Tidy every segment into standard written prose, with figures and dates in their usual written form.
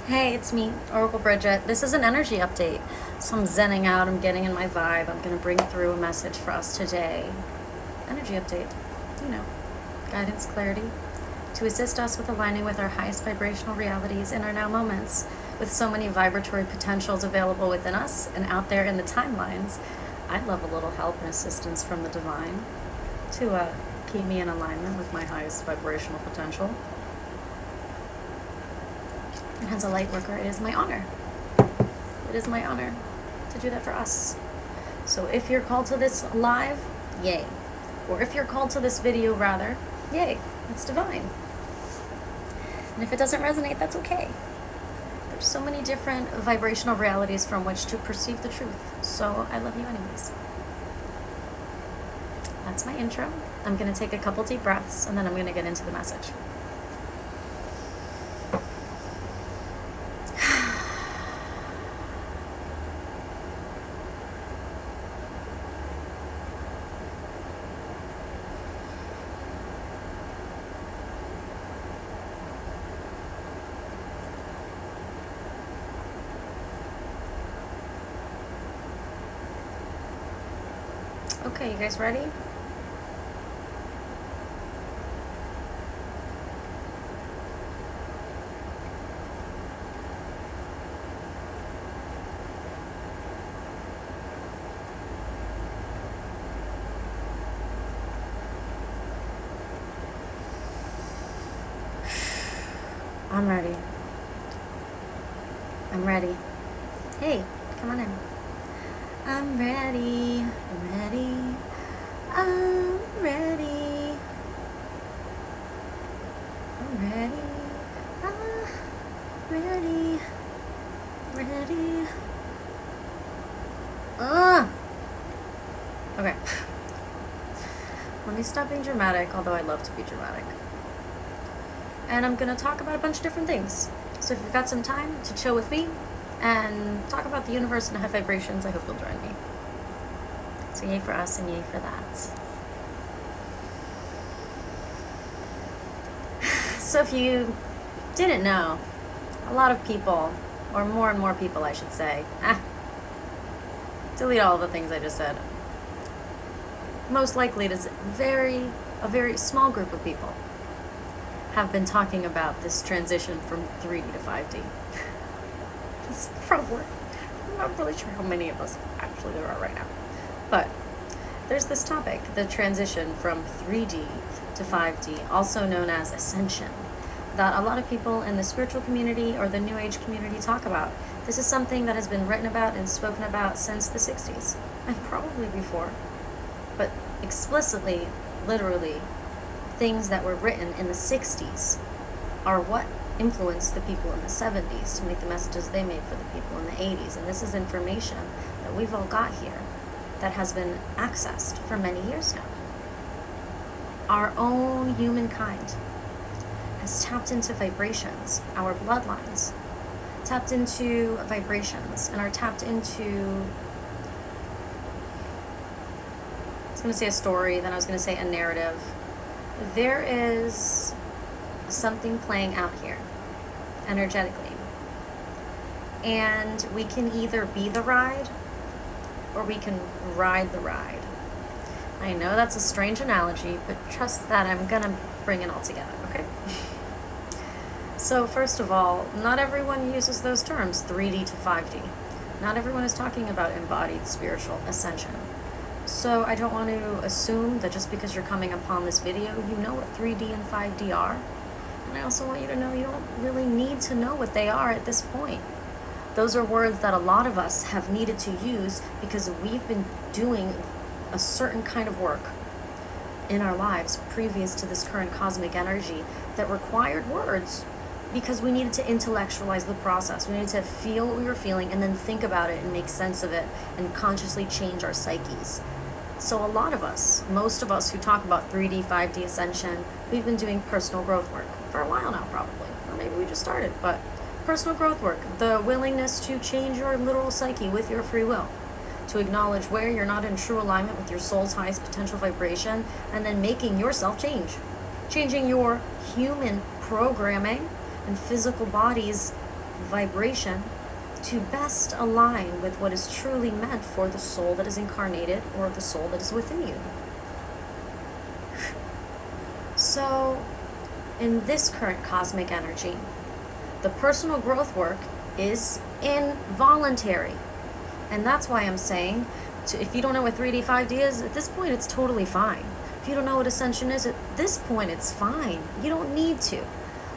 Hey, it's me, Oracle Brigette. This is an energy update. So I'm zenning out, I'm getting in my vibe. I'm going to bring through a message for us today. Energy update, guidance, clarity, to assist us with aligning with our highest vibrational realities in our now moments. With so many vibratory potentials available within us and out there in the timelines, I'd love a little help and assistance from the divine to keep me in alignment with my highest vibrational potential. And as a light worker, it is my honor. It is my honor to do that for us. So if you're called to this live, yay. Or if you're called to this video, rather, yay. It's divine. And if it doesn't resonate, that's okay. There's so many different vibrational realities from which to perceive the truth. So I love you anyways. That's my intro. I'm going to take a couple deep breaths, and then I'm going to get into the message. Okay, you guys ready? I'm ready. I'm ready. Hey, come on in. I'm ready. I'm ready. I'm ready. I'm ready. I'm ready. Ready. Okay. Let me stop being dramatic, although I love to be dramatic. And I'm going to talk about a bunch of different things. So if you've got some time to chill with me and talk about the universe and high vibrations, I hope you'll join me. So yay for us and yay for that. So if you didn't know, a lot of people, or more and more people I should say, delete all the things I just said. Most likely it is a very small group of people have been talking about this transition from 3D to 5D. It's probably, I'm not really sure how many of us actually there are right now. But there's this topic, the transition from 3D to 5D, also known as Ascension, that a lot of people in the spiritual community or the New Age community talk about. This is something that has been written about and spoken about since the 60s, and probably before, but explicitly, literally, things that were written in the 60s are what influenced the people in the 70s to make the messages they made for the people in the 80s. And this is information that we've all got here that has been accessed for many years now. Our own humankind has tapped into vibrations, our bloodlines tapped into vibrations and are tapped into, I was going to say a story, then I was going to say a narrative. There is something playing out here, energetically. And we can either be the ride, or we can ride the ride. I know that's a strange analogy, but trust that I'm gonna bring it all together, okay? So first of all, not everyone uses those terms, 3D to 5D. Not everyone is talking about embodied spiritual ascension. So I don't want to assume that just because you're coming upon this video, you know what 3D and 5D are. And I also want you to know you don't really need to know what they are at this point. Those are words that a lot of us have needed to use because we've been doing a certain kind of work in our lives previous to this current cosmic energy that required words because we needed to intellectualize the process. We needed to feel what we were feeling and then think about it and make sense of it and consciously change our psyches. So a lot of us, most of us who talk about 3D, 5D ascension, we've been doing personal growth work for a while now probably. Or maybe we just started, but personal growth work, the willingness to change your literal psyche with your free will, to acknowledge where you're not in true alignment with your soul's highest potential vibration, and then making yourself change. Changing your human programming and physical body's vibration to best align with what is truly meant for the soul that is incarnated or the soul that is within you. So, in this current cosmic energy, the personal growth work is involuntary. And that's why I'm saying, if you don't know what 3D, 5D is, at this point it's totally fine. If you don't know what Ascension is, at this point it's fine. You don't need to.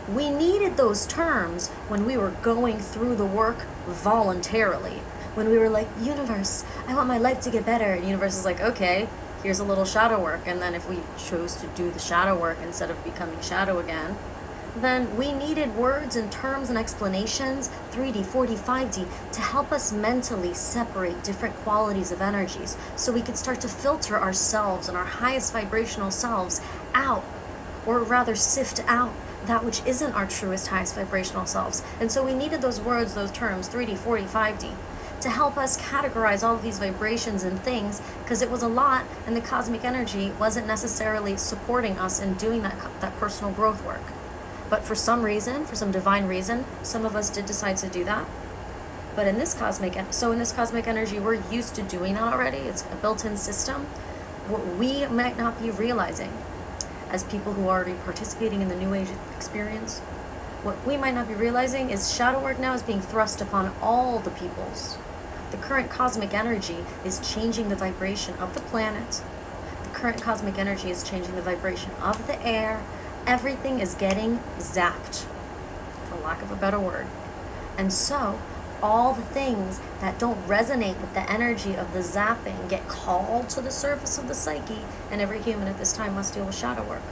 We needed those terms when we were going through the work voluntarily. When we were like, universe, I want my life to get better. And universe is like, okay, here's a little shadow work. And then if we chose to do the shadow work instead of becoming shadow again, then we needed words and terms and explanations, 3D, 4D, 5D, to help us mentally separate different qualities of energies so we could start to filter ourselves and our highest vibrational selves out, or rather sift out that which isn't our truest, highest vibrational selves. And so we needed those words, those terms, 3D, 4D, 5D, to help us categorize all of these vibrations and things, because it was a lot, and the cosmic energy wasn't necessarily supporting us in doing that personal growth work. But for some reason, for some divine reason, some of us did decide to do that. But in this cosmic energy, we're used to doing that already. It's a built-in system. What we might not be realizing, as people who are already participating in the New Age experience, what we might not be realizing is shadow work now is being thrust upon all the peoples. The current cosmic energy is changing the vibration of the planet. The current cosmic energy is changing the vibration of the air. Everything is getting zapped, for lack of a better word. And so, all the things that don't resonate with the energy of the zapping get called to the surface of the psyche, and every human at this time must deal with shadow work.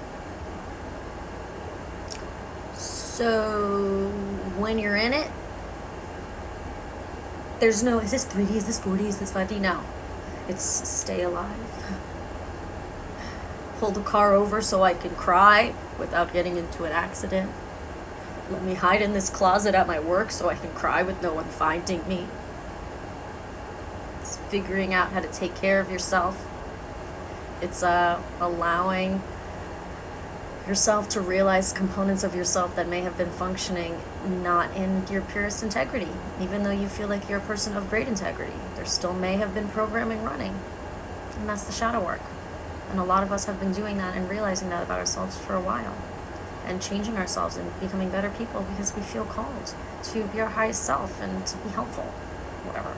So, when you're in it, there's no, is this 3D, is this 4D, is this 5D? No. It's stay alive. Pull the car over so I can cry without getting into an accident. Let me hide in this closet at my work so I can cry with no one finding me. It's figuring out how to take care of yourself. It's allowing yourself to realize components of yourself that may have been functioning not in your purest integrity. Even though you feel like you're a person of great integrity, there still may have been programming running. And that's the shadow work. And a lot of us have been doing that and realizing that about ourselves for a while. And changing ourselves and becoming better people because we feel called to be our highest self and to be helpful. Whatever.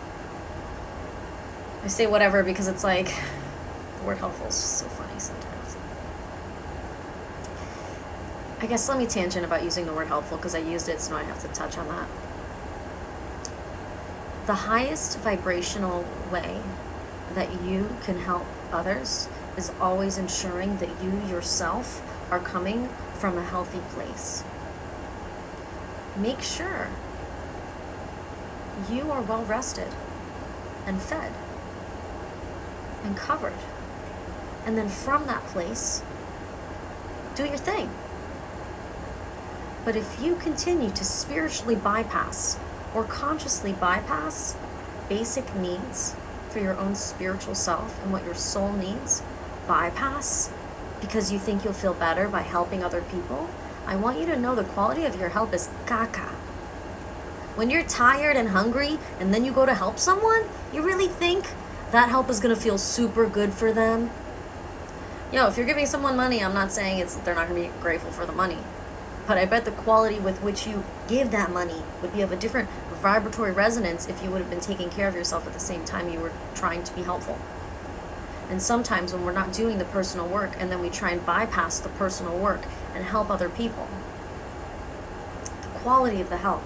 I say whatever because it's like, the word helpful is so funny sometimes. I guess let me tangent about using the word helpful because I used it, so now I have to touch on that. The highest vibrational way that you can help others is always ensuring that you yourself are coming from a healthy place. Make sure you are well rested and fed and covered. And then from that place, do your thing. But if you continue to spiritually bypass or consciously bypass basic needs for your own spiritual self and what your soul needs, bypass because you think you'll feel better by helping other people, I want you to know the quality of your help is caca. When you're tired and hungry and then you go to help someone, you really think that help is going to feel super good for them? If you're giving someone money, I'm not saying they're not going to be grateful for the money. But I bet the quality with which you give that money would be of a different vibratory resonance if you would have been taking care of yourself at the same time you were trying to be helpful. And sometimes when we're not doing the personal work and then we try and bypass the personal work and help other people, the quality of the help,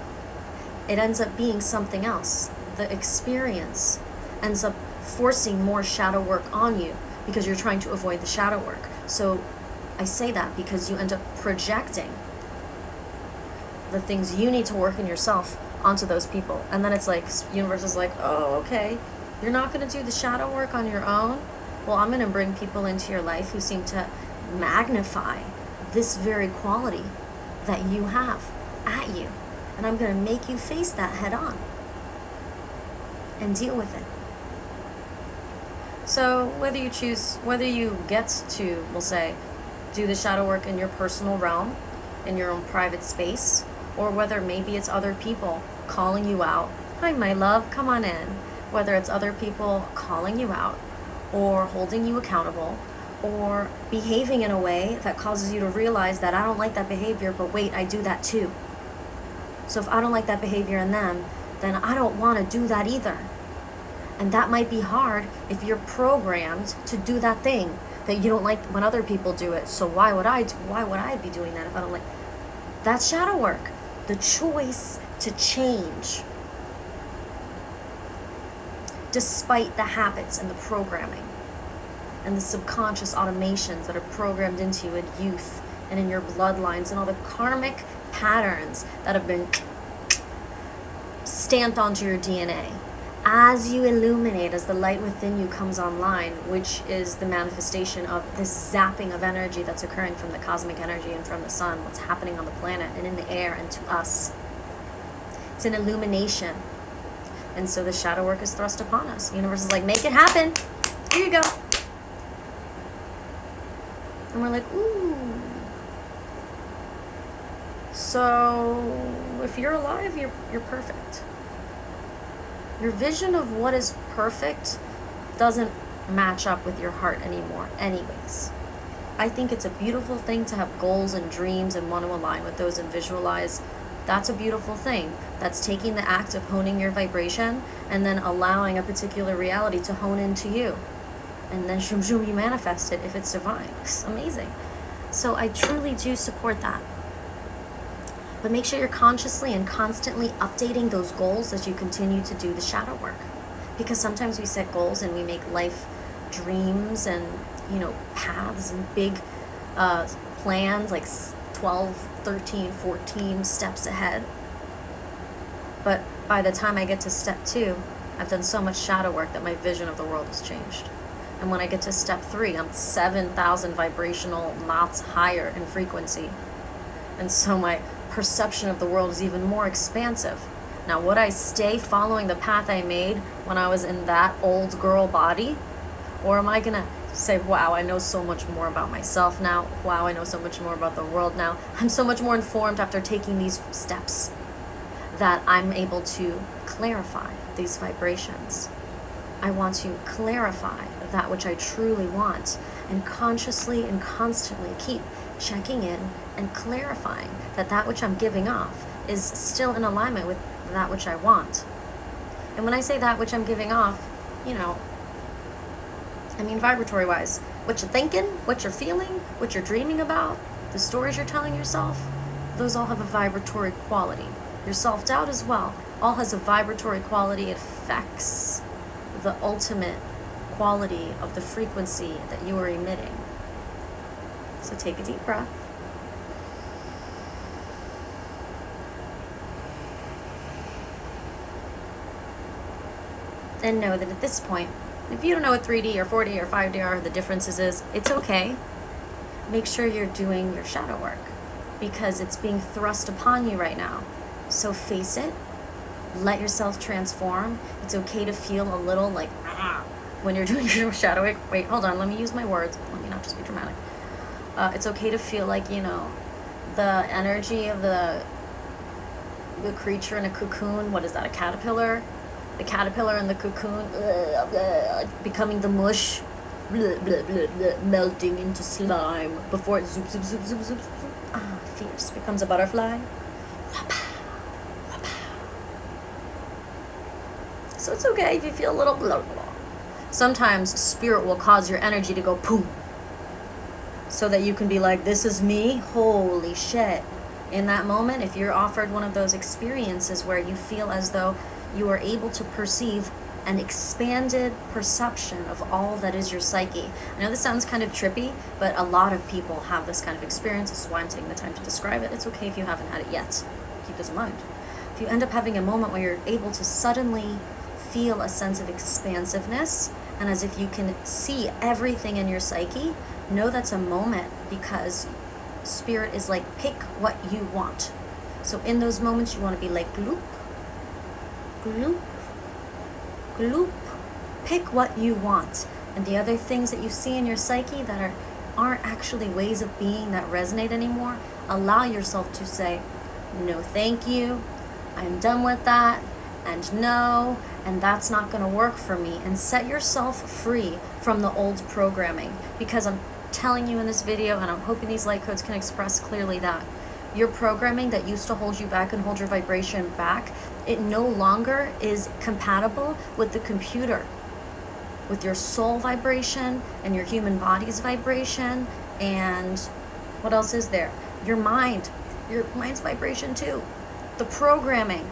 it ends up being something else. The experience ends up forcing more shadow work on you because you're trying to avoid the shadow work. So I say that because you end up projecting the things you need to work in yourself onto those people. And then it's like, universe is like, oh, okay, you're not going to do the shadow work on your own? Well, I'm going to bring people into your life who seem to magnify this very quality that you have at you. And I'm going to make you face that head on and deal with it. So whether you get to, we'll say, do the shadow work in your personal realm, in your own private space, or whether maybe it's other people calling you out. Hi, my love, come on in. Whether it's other people calling you out or holding you accountable or behaving in a way that causes you to realize that I don't like that behavior, but wait, I do that too. So if I don't like that behavior in them, then I don't want to do that either. And that might be hard if you're programmed to do that thing that you don't like when other people do it. So why would I be doing that if I don't like? That's shadow work. The choice to change despite the habits and the programming and the subconscious automations that are programmed into you in youth and in your bloodlines and all the karmic patterns that have been stamped onto your DNA. As you illuminate, as the light within you comes online, which is the manifestation of this zapping of energy that's occurring from the cosmic energy and from the sun, what's happening on the planet and in the air and to us. It's an illumination. And so the shadow work is thrust upon us. The universe is like, make it happen. Here you go. And we're like, ooh. So if you're alive, you're perfect. Your vision of what is perfect doesn't match up with your heart anymore anyways. I think it's a beautiful thing to have goals and dreams and want to align with those and visualize. That's a beautiful thing. That's taking the act of honing your vibration and then allowing a particular reality to hone into you. And then shoom shoom, you manifest it if it's divine. It's amazing. So I truly do support that. But make sure you're consciously and constantly updating those goals as you continue to do the shadow work. Because sometimes we set goals and we make life dreams and, paths and big plans like 12, 13, 14 steps ahead. But by the time I get to step 2, I've done so much shadow work that my vision of the world has changed. And when I get to step 3, I'm 7,000 vibrational knots higher in frequency. And so my perception of the world is even more expansive. Now, would I stay following the path I made when I was in that old girl body? Or am I going to say, wow, I know so much more about myself now. Wow, I know so much more about the world now. I'm so much more informed after taking these steps that I'm able to clarify these vibrations. I want to clarify that which I truly want and consciously and constantly keep checking in and clarifying that which I'm giving off is still in alignment with that which I want. And when I say that which I'm giving off, I mean vibratory wise, what you're thinking, what you're feeling, what you're dreaming about, the stories you're telling yourself, those all have a vibratory quality. Your self-doubt as well, all has a vibratory quality. It affects the ultimate quality of the frequency that you are emitting. So take a deep breath. And know that at this point, if you don't know what 3D or 4D or 5D are, the differences is, it's okay. Make sure you're doing your shadow work because it's being thrust upon you right now. So face it. Let yourself transform. It's okay to feel a little like, when you're doing your shadow work. Wait, hold on. Let me use my words. Let me not just be dramatic. It's okay to feel like, the energy of the creature in a cocoon. What is that, a caterpillar? The caterpillar in the cocoon, becoming the mush, melting into slime before it zoop, zoop, zoop, zoop, zoop, zoop. Fierce, becomes a butterfly. So it's okay if you feel a little blah, blah. Sometimes spirit will cause your energy to go boom, so that you can be like, this is me, holy shit. In that moment, if you're offered one of those experiences where you feel as though you are able to perceive an expanded perception of all that is your psyche. I know this sounds kind of trippy, but a lot of people have this kind of experience. This is why I'm taking the time to describe it. It's okay if you haven't had it yet. Keep this in mind. If you end up having a moment where you're able to suddenly feel a sense of expansiveness, and as if you can see everything in your psyche, know that's a moment because spirit is like, pick what you want. So in those moments, you want to be like, gloop, gloop, gloop. Pick what you want. And the other things that you see in your psyche that aren't actually ways of being that resonate anymore, allow yourself to say, no thank you, I'm done with that, and no, and that's not going to work for me. And set yourself free from the old programming, because I'm telling you in this video, and I'm hoping these light codes can express clearly that your programming that used to hold you back and hold your vibration back, it no longer is compatible with the computer, with your soul vibration and your human body's vibration. And what else is there? Your mind's vibration too. The programming,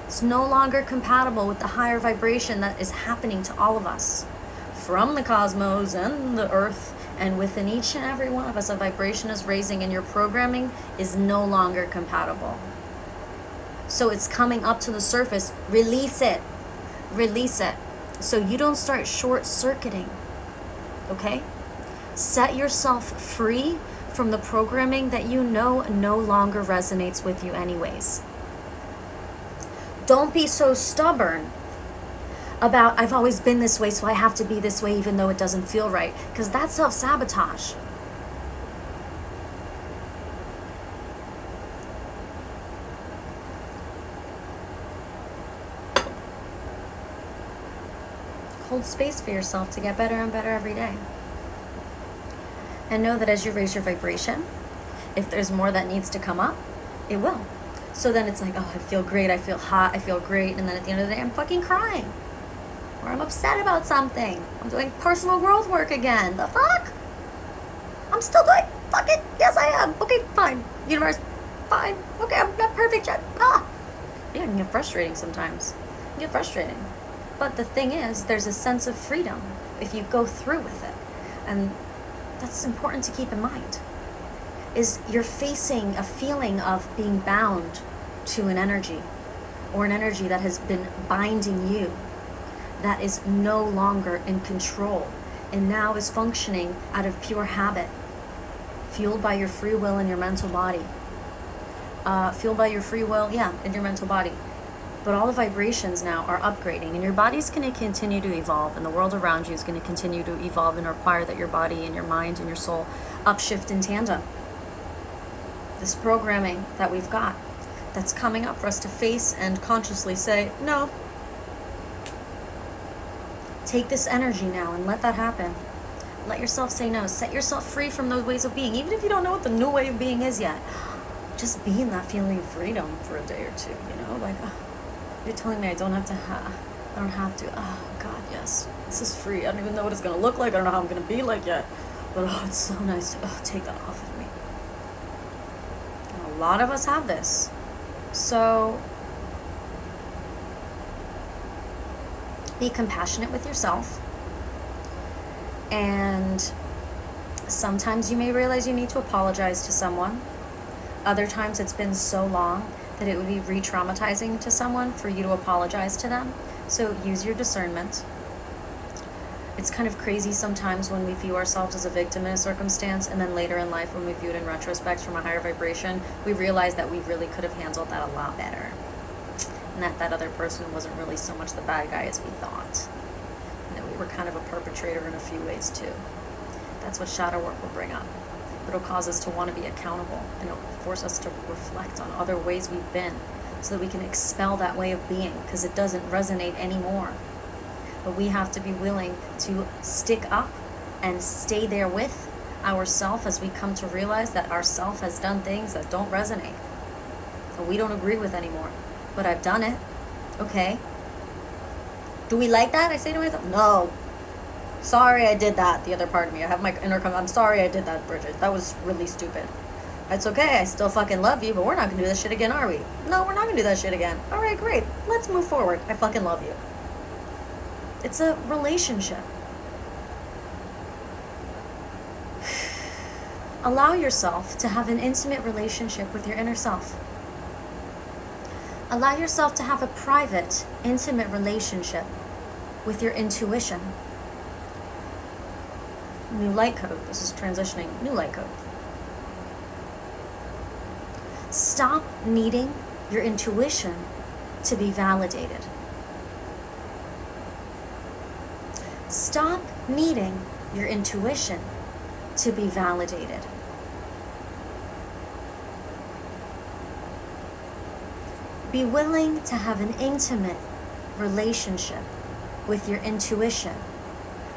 it's no longer compatible with the higher vibration that is happening to all of us from the cosmos and the earth, and within each and every one of us a vibration is raising, and your programming is no longer compatible. So it's coming up to the surface. Release it. Release it. So you don't start short-circuiting. Okay? Set yourself free from the programming that you know no longer resonates with you anyways. Don't be so stubborn about, I've always been this way, so I have to be this way even though it doesn't feel right. Because that's self-sabotage. Hold space for yourself to get better and better every day. And know that as you raise your vibration, if there's more that needs to come up, it will. So then it's like, oh, I feel great, I feel hot, I feel great, and then at the end of the day, I'm fucking crying. Or I'm upset about something. I'm doing personal growth work again. The fuck? I'm still doing fucking, yes I am. Okay, fine. Universe, fine. Okay, I'm not perfect yet. Yeah, it can get frustrating sometimes. It can get frustrating. But the thing is, there's a sense of freedom if you go through with it. And that's important to keep in mind. Is you're facing a feeling of being bound to an energy, or an energy that has been binding you, that is no longer in control, and now is functioning out of pure habit, fueled by your free will in your mental body. Fueled by your free will, in your mental body. But all the vibrations now are upgrading, and your body's going to continue to evolve, and the world around you is going to continue to evolve and require that your body and your mind and your soul upshift in tandem. This programming that we've got, that's coming up for us to face and consciously say, no. Take this energy now and let that happen. Let yourself say no. Set yourself free from those ways of being, even if you don't know what the new way of being is yet. Just be in that feeling of freedom for a day or two, like, you're telling me I don't have to, oh God, yes, this is free. I don't even know what it's going to look like. I don't know how I'm going to be like yet, but it's so nice to take that off of me. And a lot of us have this. So be compassionate with yourself. And sometimes you may realize you need to apologize to someone. Other times it's been so long that it would be re-traumatizing to someone for you to apologize to them. So use your discernment. It's kind of crazy sometimes when we view ourselves as a victim in a circumstance, and then later in life when we view it in retrospect from a higher vibration, we realize that we really could have handled that a lot better. And that other person wasn't really so much the bad guy as we thought. And that we were kind of a perpetrator in a few ways too. That's what shadow work will bring up. It'll cause us to want to be accountable, and it'll force us to reflect on other ways we've been so that we can expel that way of being, because it doesn't resonate anymore. But we have to be willing to stick up and stay there with ourself as we come to realize that ourself has done things that don't resonate, that we don't agree with anymore. But I've done it. Okay. Do we like that? I say to myself, no. Sorry I did that. The other part of me, I have my inner I'm sorry I did that, Bridget. That was really stupid. It's okay. I still fucking love you, but we're not going to do this shit again, are we? No, we're not going to do that shit again. All right, great. Let's move forward. I fucking love you. It's a relationship. Allow yourself to have an intimate relationship with your inner self. Allow yourself to have a private, intimate relationship with your intuition. New light code. This is transitioning. New light code. Stop needing your intuition to be validated. Stop needing your intuition to be validated. Be willing to have an intimate relationship with your intuition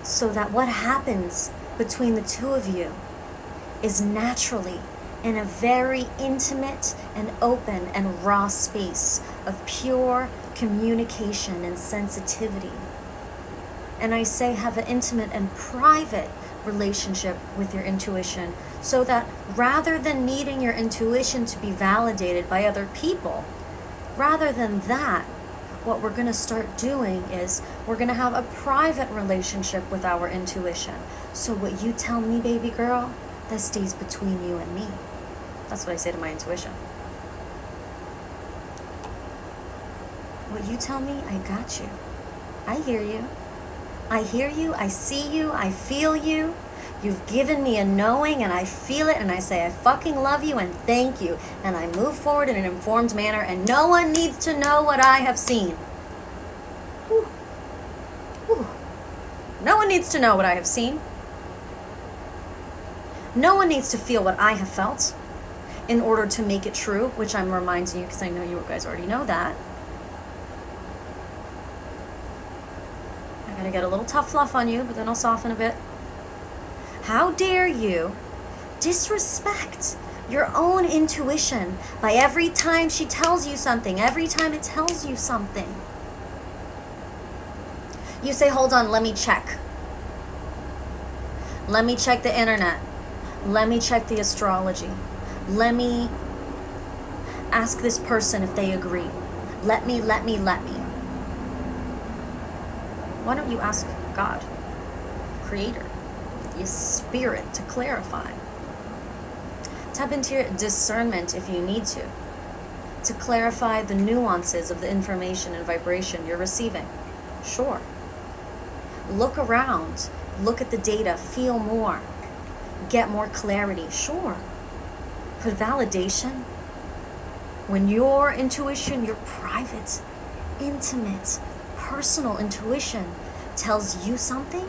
so that what happens between the two of you is naturally in a very intimate and open and raw space of pure communication and sensitivity. And I say have an intimate and private relationship with your intuition so that rather than needing your intuition to be validated by other people, rather than that, what we're going to start doing is we're going to have a private relationship with our intuition. So what you tell me, baby girl, that stays between you and me. That's what I say to my intuition. What you tell me, I got you. I hear you. I hear you. I see you. I feel you. You've given me a knowing and I feel it and I say I fucking love you and thank you. And I move forward in an informed manner and no one needs to know what I have seen. Whew. Whew. No one needs to know what I have seen. No one needs to feel what I have felt in order to make it true, which I'm reminding you because I know you guys already know that. I gotta get a little tough love on you, but then I'll soften a bit. How dare you disrespect your own intuition by every time she tells you something, every time it tells you something. You say, hold on, let me check. Let me check the internet. Let me check the astrology. Let me ask this person if they agree. Let me. Why don't you ask God, Creator, your spirit, to clarify? Tap into your discernment if you need to clarify the nuances of the information and vibration you're receiving. Sure. Look around, look at the data, feel more, get more clarity. Sure. But validation, when your intuition, your private, intimate, personal intuition tells you something,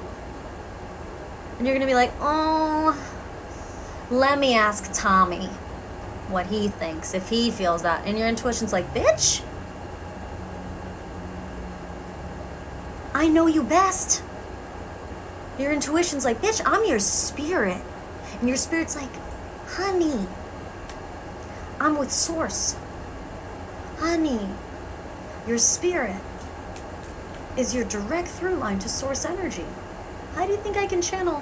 and you're going to be like, oh, let me ask Tommy what he thinks, if he feels that. And your intuition's like, bitch, I know you best. Your intuition's like, bitch, I'm your spirit. And your spirit's like, honey, I'm with Source. Honey, your spirit is your direct through line to Source energy. How do you think I can channel?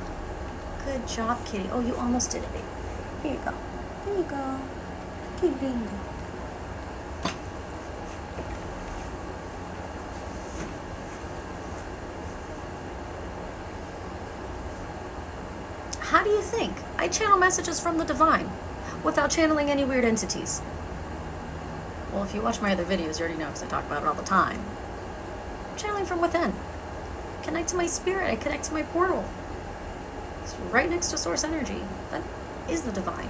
Good job, kitty. Oh, you almost did it, baby. Here you go. Here you go. Good bingo. How do you think I channel messages from the divine without channeling any weird entities? Well, if you watch my other videos, you already know because I talk about it all the time. I'm channeling from within. Connect to my spirit. I connect to my portal. It's right next to Source energy. That is the divine.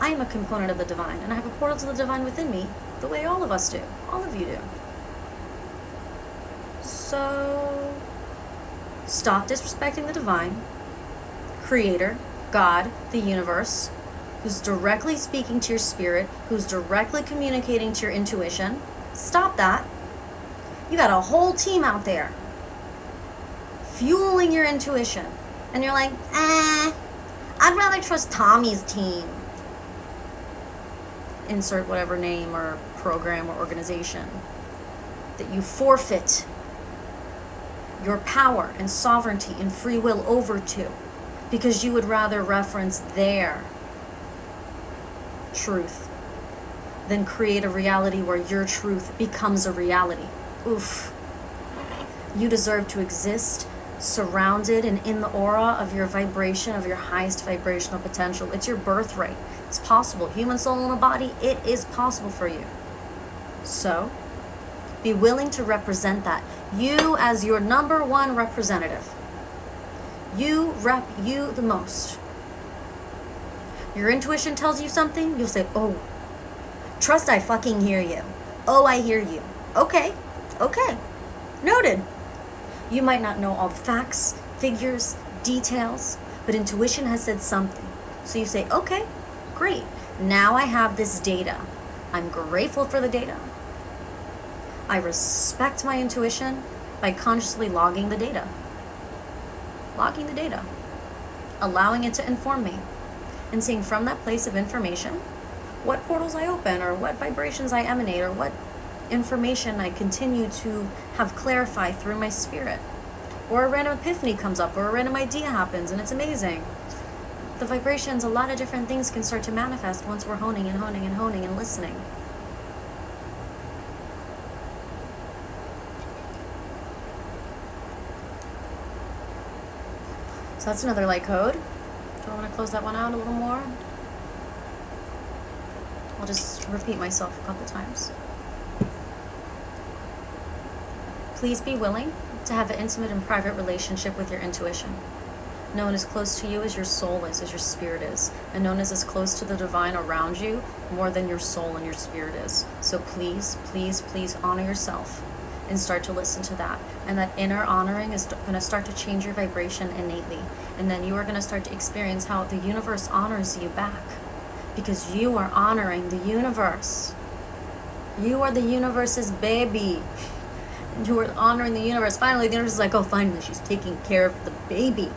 I am a component of the divine, and I have a portal to the divine within me, the way all of us do. All of you do. So, stop disrespecting the divine, Creator, God, the universe, who's directly speaking to your spirit, who's directly communicating to your intuition. Stop that. You got a whole team out there fueling your intuition. And you're like, I'd rather trust Tommy's team. Insert whatever name or program or organization that you forfeit your power and sovereignty and free will over to because you would rather reference their truth than create a reality where your truth becomes a reality. Oof. You deserve to exist surrounded and in the aura of your vibration, of your highest vibrational potential. It's your birthright. It's possible. Human soul in a body, it is possible for you. So, be willing to represent that. You as your number one representative. You rep you the most. Your intuition tells you something, you'll say, oh, trust I fucking hear you. Oh, I hear you. Okay. Noted. You might not know all the facts, figures, details, but intuition has said something. So you say, okay, great. Now I have this data. I'm grateful for the data. I respect my intuition by consciously logging the data. Logging the data. Allowing it to inform me. And seeing from that place of information what portals I open, or what vibrations I emanate, or what information I continue to have clarify through my spirit. Or a random epiphany comes up, or a random idea happens, and it's amazing. The vibrations, a lot of different things can start to manifest once we're honing and honing and honing and listening. So that's another light code. Do I want to close that one out a little more? I'll just repeat myself a couple times. Please be willing to have an intimate and private relationship with your intuition. Known as close to you as your soul is, as your spirit is, and known as close to the divine around you more than your soul and your spirit is. So please, please, please honor yourself and start to listen to that. And that inner honoring is going to start to change your vibration innately. And then you are going to start to experience how the universe honors you back, because you are honoring the universe. You are the universe's baby. You are honoring the universe. Finally, the universe is like, oh, finally, she's taking care of the baby.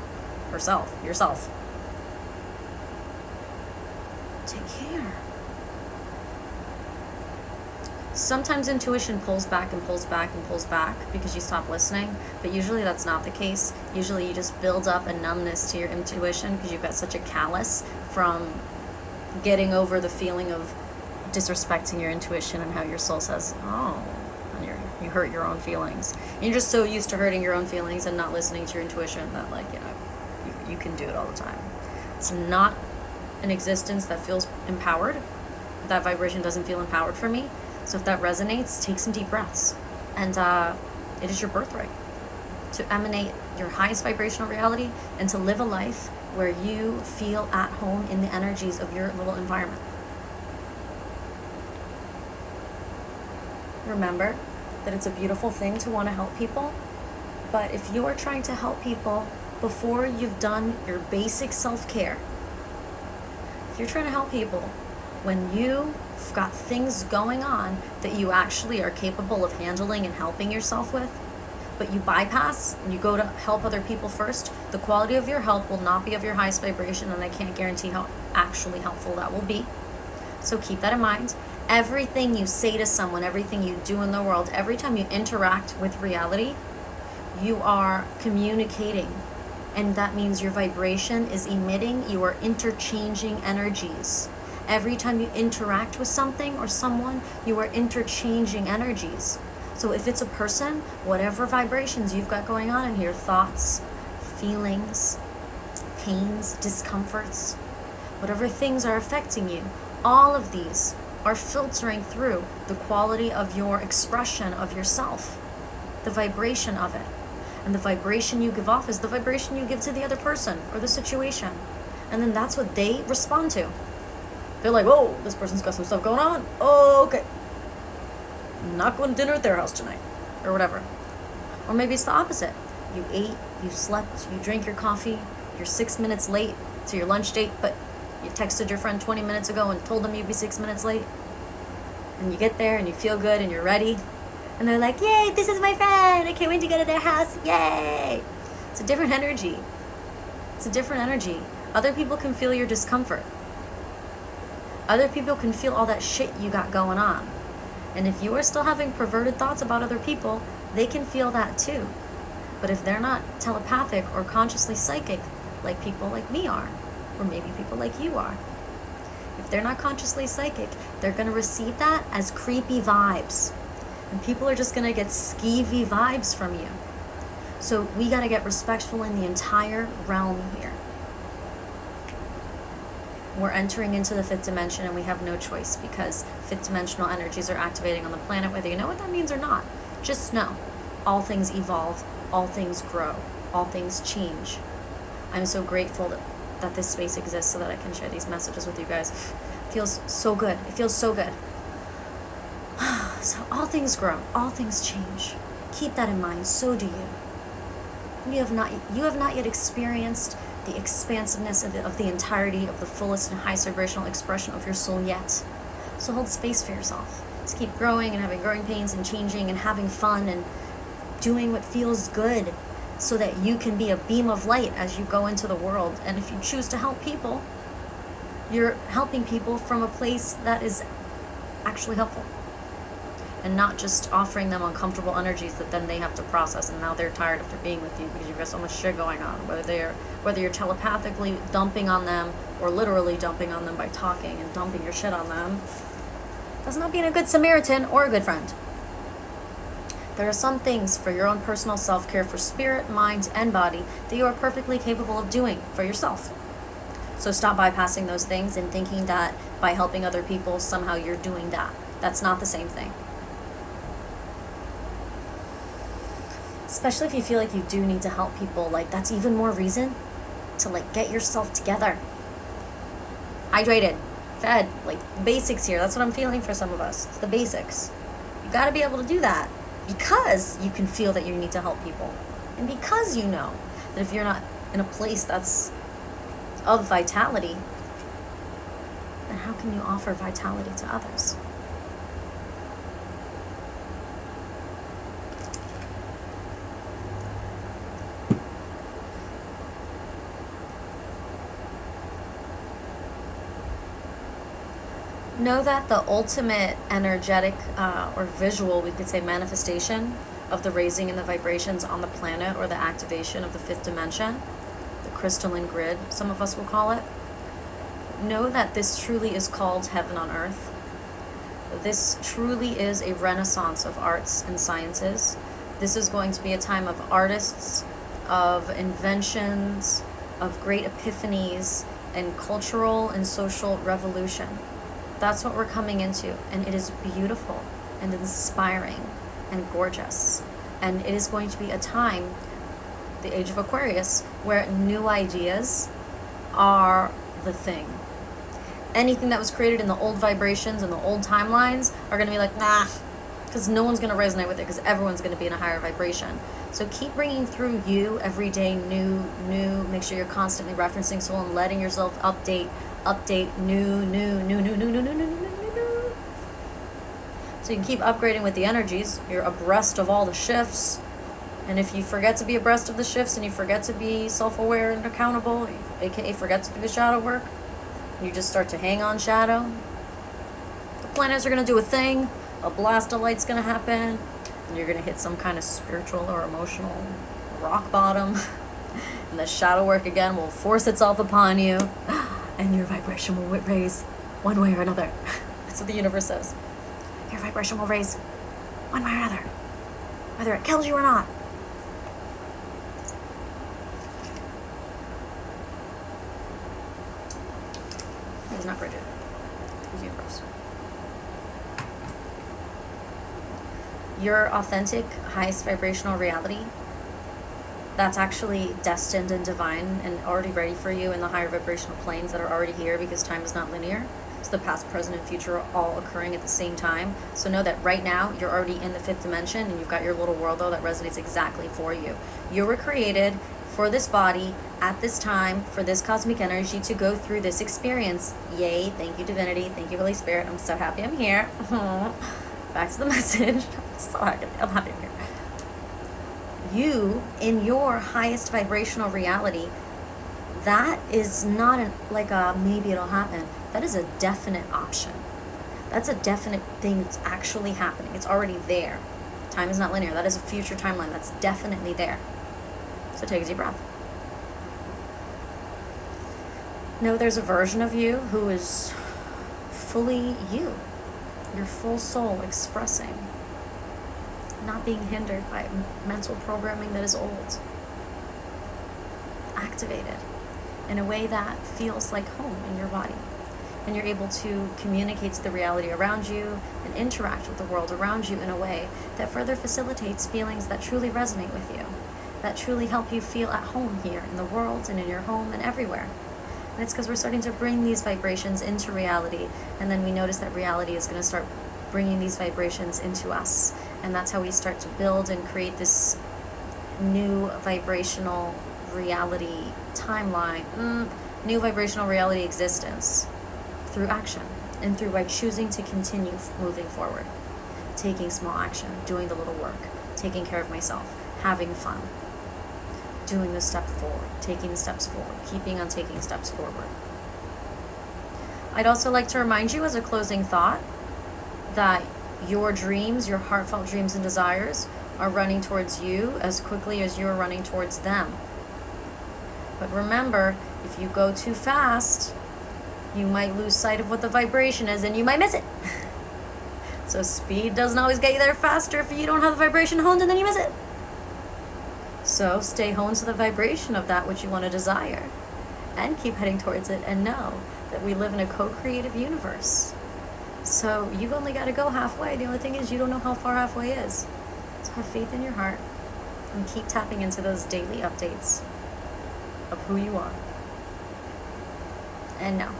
Herself, yourself. Take care. Sometimes intuition pulls back and pulls back and pulls back because you stop listening, but usually that's not the case. Usually you just build up a numbness to your intuition because you've got such a callous from getting over the feeling of disrespecting your intuition and how your soul says, oh, and you hurt your own feelings. And you're just so used to hurting your own feelings and not listening to your intuition that, like, you can do it all the time. It's not an existence that feels empowered. That vibration doesn't feel empowered for me. So if that resonates, take some deep breaths. And it is your birthright to emanate your highest vibrational reality and to live a life where you feel at home in the energies of your little environment. Remember that it's a beautiful thing to want to help people, but if you are trying to help people before you've done your basic self-care, if you're trying to help people when you've got things going on that you actually are capable of handling and helping yourself with, but you bypass and you go to help other people first, the quality of your help will not be of your highest vibration, and I can't guarantee how actually helpful that will be. So keep that in mind. Everything you say to someone, everything you do in the world, every time you interact with reality, you are communicating. And that means your vibration is emitting, you are interchanging energies. Every time you interact with something or someone, you are interchanging energies. So if it's a person, whatever vibrations you've got going on in here, thoughts, feelings, pains, discomforts, whatever things are affecting you, all of these are filtering through the quality of your expression of yourself, the vibration of it. And the vibration you give off is the vibration you give to the other person or the situation. And then that's what they respond to. They're like, whoa, this person's got some stuff going on. Oh, okay. I'm not going to dinner at their house tonight. Or whatever. Or maybe it's the opposite. You ate, you slept, you drank your coffee, you're 6 minutes late to your lunch date, but you texted your friend 20 minutes ago and told them you'd be 6 minutes late. And you get there and you feel good and you're ready. And they're like, yay, this is my friend. I can't wait to go to their house. Yay. It's a different energy. It's a different energy. Other people can feel your discomfort. Other people can feel all that shit you got going on. And if you are still having perverted thoughts about other people, they can feel that too. But if they're not telepathic or consciously psychic, like people like me are, or maybe people like you are, if they're not consciously psychic, they're going to receive that as creepy vibes. And people are just going to get skeevy vibes from you. So we got to get respectful in the entire realm here. We're entering into the fifth dimension and we have no choice because fifth dimensional energies are activating on the planet, whether you know what that means or not. Just know, all things evolve, all things grow, all things change. I'm so grateful that this space exists so that I can share these messages with you guys. It feels so good. It feels so good. So all things grow, all things change. Keep that in mind, so do you. You have not yet experienced the expansiveness of the entirety of the fullest and highest vibrational expression of your soul yet. So hold space for yourself. Let's keep growing and having growing pains and changing and having fun and doing what feels good so that you can be a beam of light as you go into the world. And if you choose to help people, you're helping people from a place that is actually helpful and not just offering them uncomfortable energies that then they have to process, and now they're tired after being with you because you've got so much shit going on, whether you're telepathically dumping on them or literally dumping on them by talking and dumping your shit on them. That's not being a good Samaritan or a good friend. There are some things for your own personal self-care for spirit, mind, and body that you are perfectly capable of doing for yourself. So stop bypassing those things and thinking that by helping other people, somehow you're doing that. That's not the same thing. Especially if you feel like you do need to help people, like that's even more reason to like get yourself together. Hydrated, fed, like basics here. That's what I'm feeling for some of us. It's the basics. You got to be able to do that because you can feel that you need to help people. And because you know that if you're not in a place that's of vitality, then how can you offer vitality to others? Know that the ultimate energetic or visual, we could say manifestation of the raising and the vibrations on the planet, or the activation of the fifth dimension, the crystalline grid, some of us will call it. Know that this truly is called heaven on earth. This truly is a renaissance of arts and sciences. This is going to be a time of artists, of inventions, of great epiphanies, and cultural and social revolution. That's what we're coming into, and it is beautiful and inspiring and gorgeous. And it is going to be a time, the age of Aquarius, where new ideas are the thing. Anything that was created in the old vibrations and the old timelines are going to be like, nah, because no one's going to resonate with it, because everyone's going to be in a higher vibration. So keep bringing through you every day, new. Make sure you're constantly referencing soul and letting yourself update, new. So you can keep upgrading with the energies. You're abreast of all the shifts. And if you forget to be abreast of the shifts and you forget to be self-aware and accountable, aka forget to do the shadow work, and you just start to hang on shadow, the planets are going to do a thing, a blast of light's going to happen, and you're going to hit some kind of spiritual or emotional rock bottom, and the shadow work again will force itself upon you, and your vibration will raise one way or another. That's what the universe says. Your vibration will raise one way or another, whether it kills you or not. It's not Brigette. It's the universe. Your authentic, highest vibrational reality, that's actually destined and divine and already ready for you in the higher vibrational planes that are already here, because time is not linear. So the past, present, and future are all occurring at the same time. So know that right now you're already in the fifth dimension, and you've got your little world though that resonates exactly for you. You were created for this body at this time, for this cosmic energy to go through this experience. Yay, thank you divinity, thank you Holy Spirit, I'm so happy I'm here. Back to the message. I'm happy I'm here. You, in your highest vibrational reality, that is not like a maybe it'll happen. That is a definite option. That's a definite thing that's actually happening. It's already there. Time is not linear. That is a future timeline. That's definitely there. So take a deep breath. Know there's a version of you who is fully you. Your full soul expressing. Not being hindered by mental programming that is old. Activated in a way that feels like home in your body. And you're able to communicate to the reality around you and interact with the world around you in a way that further facilitates feelings that truly resonate with you, that truly help you feel at home here in the world and in your home and everywhere. And it's because we're starting to bring these vibrations into reality, and then we notice that reality is going to start bringing these vibrations into us. And that's how we start to build and create this new vibrational reality timeline, new vibrational reality existence through action, and through by choosing to continue moving forward, taking small action, doing the little work, taking care of myself, having fun, doing the step forward, taking the steps forward, keeping on taking steps forward. I'd also like to remind you as a closing thought that your dreams, your heartfelt dreams and desires are running towards you as quickly as you're running towards them. But remember, if you go too fast, you might lose sight of what the vibration is and you might miss it. So speed doesn't always get you there faster if you don't have the vibration honed, and then you miss it. So stay honed to the vibration of that which you want to desire and keep heading towards it, and know that we live in a co-creative universe. So you've only got to go halfway. The only thing is you don't know how far halfway is. So have faith in your heart and keep tapping into those daily updates of who you are. And know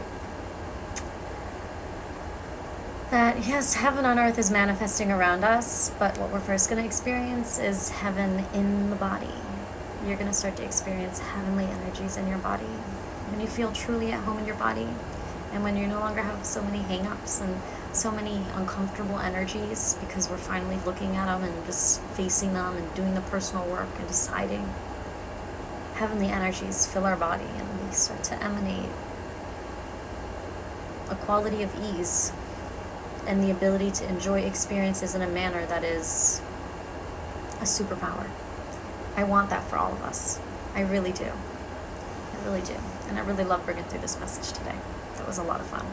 that, yes, heaven on earth is manifesting around us, but what we're first going to experience is heaven in the body. You're going to start to experience heavenly energies in your body when you feel truly at home in your body, and when you no longer have so many hang-ups and so many uncomfortable energies, because we're finally looking at them and just facing them and doing the personal work and deciding. Heavenly energies fill our body, and we start to emanate a quality of ease and the ability to enjoy experiences in a manner that is a superpower. I want that for all of us. I really do. I really do. And I really love bringing through this message today. That was a lot of fun.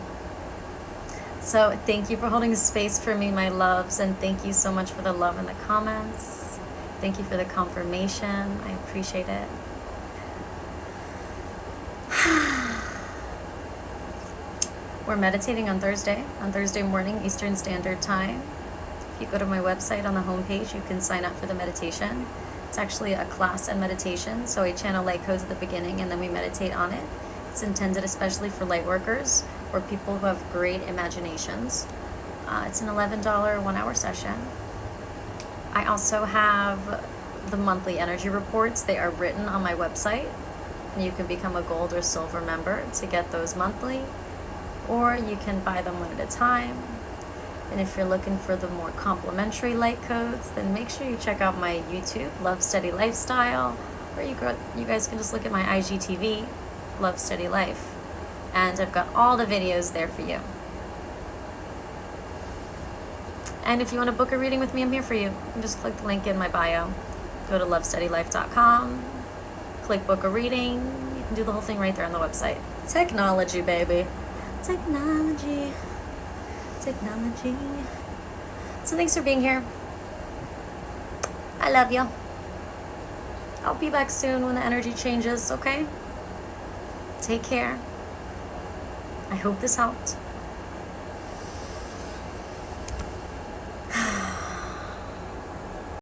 So thank you for holding space for me, my loves, and thank you so much for the love in the comments. Thank you for the confirmation. I appreciate it. We're meditating on Thursday morning, Eastern Standard Time. If you go to my website on the homepage, you can sign up for the meditation. It's actually a class and meditation, so I channel light codes at the beginning and then we meditate on it. It's intended especially for light workers or people who have great imaginations. It's an $11 1-hour session. I also have the monthly energy reports. They are written on my website. You can become a gold or silver member to get those monthly, or you can buy them one at a time. And if you're looking for the more complimentary light codes, then make sure you check out my YouTube, Love Steady Lifestyle, or you guys can just look at my IGTV, Love Steady Life. And I've got all the videos there for you. And if you want to book a reading with me, I'm here for you. You can just click the link in my bio. Go to lovesteadylife.com, click book a reading. You can do the whole thing right there on the website. Technology, baby. Technology. So thanks for being here. I love you. I'll be back soon when the energy changes, okay? Take care. I hope this helped.